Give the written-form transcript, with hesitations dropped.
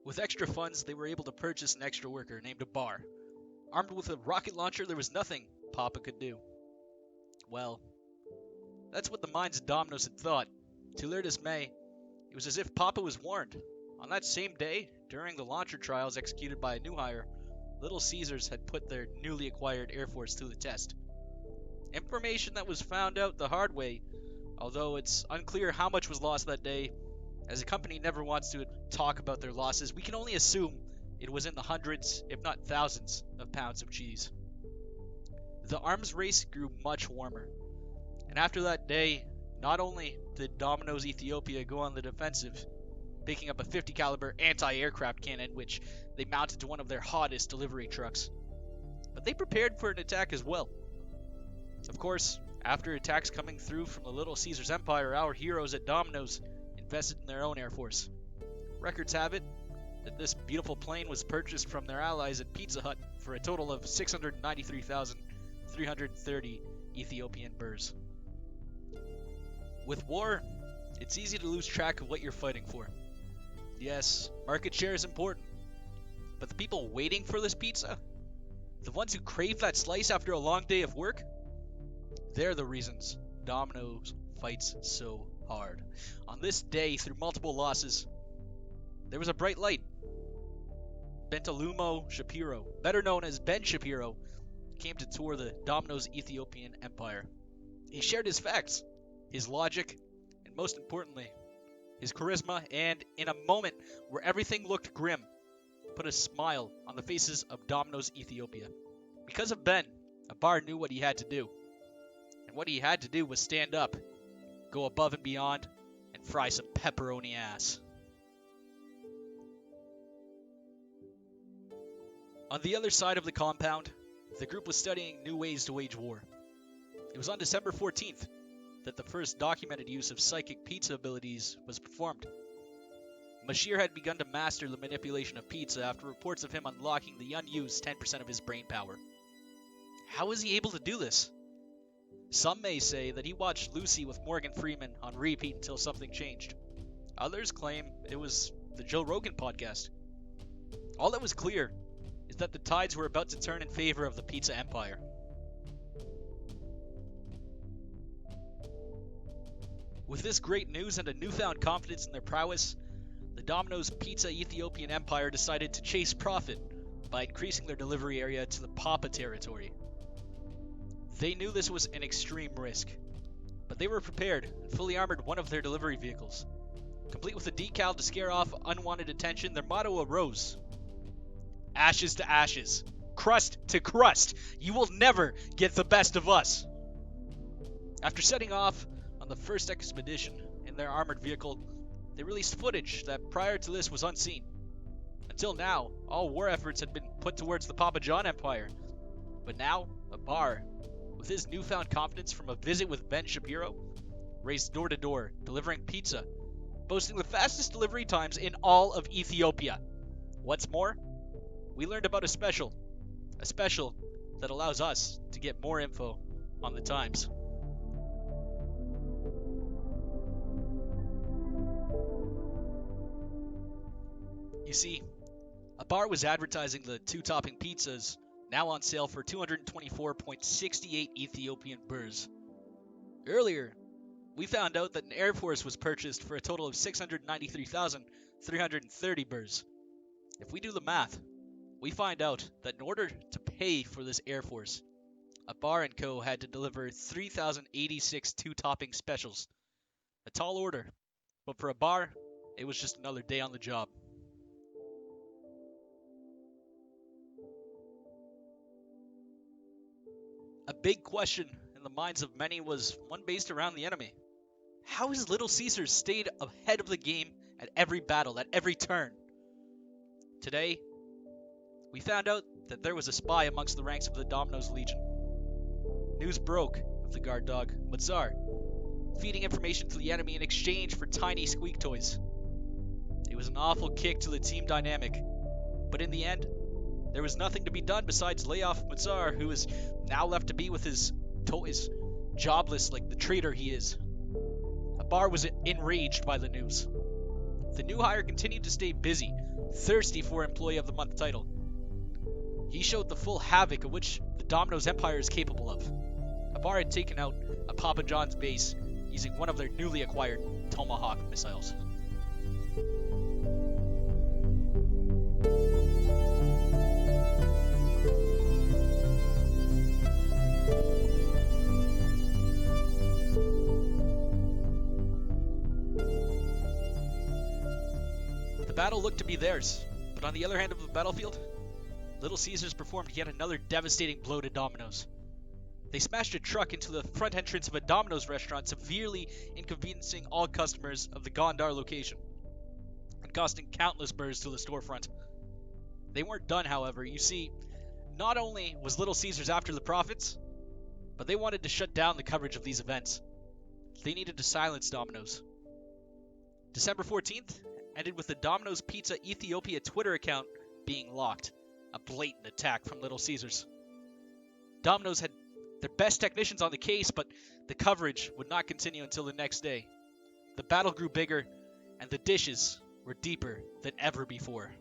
With extra funds, they were able to purchase an extra worker named Bar. Armed with a rocket launcher, there was nothing Papa could do. Well, that's what the minds of Domino's had thought. To their dismay, it was as if Papa was warned. On that same day, during the launcher trials executed by a new hire, Little Caesars had put their newly acquired Air Force to the test. Information that was found out the hard way, although it's unclear how much was lost that day. As a company never wants to talk about their losses, we can only assume it was in the hundreds, if not thousands, of pounds of cheese. The arms race grew much warmer, and after that day, not only did Domino's Ethiopia go on the defensive, picking up a 50 caliber anti-aircraft cannon which they mounted to one of their hottest delivery trucks, but they prepared for an attack as well. Of course, after attacks coming through from the Little Caesars Empire, our heroes at Domino's invested in their own Air Force. Records have it that this beautiful plane was purchased from their allies at Pizza Hut for a total of 693,330 Ethiopian birrs. With war, it's easy to lose track of what you're fighting for. Yes, market share is important, but the people waiting for this pizza, the ones who crave that slice after a long day of work, they're the reasons Domino's fights so hard. On this day, through multiple losses, there was a bright light. Bentalumo Shapiro, better known as Ben Shapiro, came to tour the Domino's Ethiopian Empire. He shared his facts, his logic, and most importantly, his charisma, and in a moment where everything looked grim, put a smile on the faces of Domino's Ethiopia. Because of Ben, Abar knew what he had to do. And what he had to do was stand up, go above and beyond, and fry some pepperoni ass. On the other side of the compound, the group was studying new ways to wage war. It was on December 14th that the first documented use of psychic pizza abilities was performed. Mashir had begun to master the manipulation of pizza after reports of him unlocking the unused 10% of his brain power. How was he able to do this? Some may say that he watched Lucy with Morgan Freeman on repeat until something changed. Others claim it was the Joe Rogan podcast. All that was clear is that the tides were about to turn in favor of the pizza empire. With this great news and a newfound confidence in their prowess, the Domino's Pizza Ethiopian Empire decided to chase profit by increasing their delivery area to the Papa territory. They knew this was an extreme risk, but they were prepared and fully armored one of their delivery vehicles. Complete with a decal to scare off unwanted attention, their motto arose: ashes to ashes, crust to crust, you will never get the best of us. After setting off on the first expedition in their armored vehicle, they released footage that prior to this was unseen. Until now, all war efforts had been put towards the Papa John Empire, but now, Abar, with his newfound confidence from a visit with Ben Shapiro, raced door to door, delivering pizza, boasting the fastest delivery times in all of Ethiopia. What's more, we learned about a special that allows us to get more info on the times. You see, Abar was advertising the two-topping pizzas now on sale for 224.68 Ethiopian birrs. Earlier, we found out that an Air Force was purchased for a total of 693,330 birrs. If we do the math, we find out that in order to pay for this Air Force, Abar & Co. had to deliver 3,086 two-topping specials. A tall order, but for Abar, it was just another day on the job. A big question in the minds of many was one based around the enemy. How has Little Caesars stayed ahead of the game at every battle, at every turn? Today, we found out that there was a spy amongst the ranks of the Domino's Legion. News broke of the guard dog, Matsar, feeding information to the enemy in exchange for tiny squeak toys. It was an awful kick to the team dynamic, but in the end, there was nothing to be done besides lay off Matsar, who is now left to be with his toys, jobless like the traitor he is. Abar was enraged by the news. the new hire continued to stay busy, thirsty for Employee of the Month title. He showed the full havoc of which the Domino's empire is capable of. A bar had taken out a Papa John's base using one of their newly acquired Tomahawk missiles. The battle looked to be theirs, but on the other hand of the battlefield, Little Caesars performed yet another devastating blow to Domino's. They smashed a truck into the front entrance of a Domino's restaurant, severely inconveniencing all customers of the Gondar location, and costing countless burrs to the storefront. They weren't done, however. You see, not only was Little Caesars after the profits, but they wanted to shut down the coverage of these events. They needed to silence Domino's. December 14th ended with the Domino's Pizza Ethiopia Twitter account being locked, a blatant attack from Little Caesars. Domino's had their best technicians on the case, but the coverage would not continue until the next day. The battle grew bigger, and the dishes were deeper than ever before.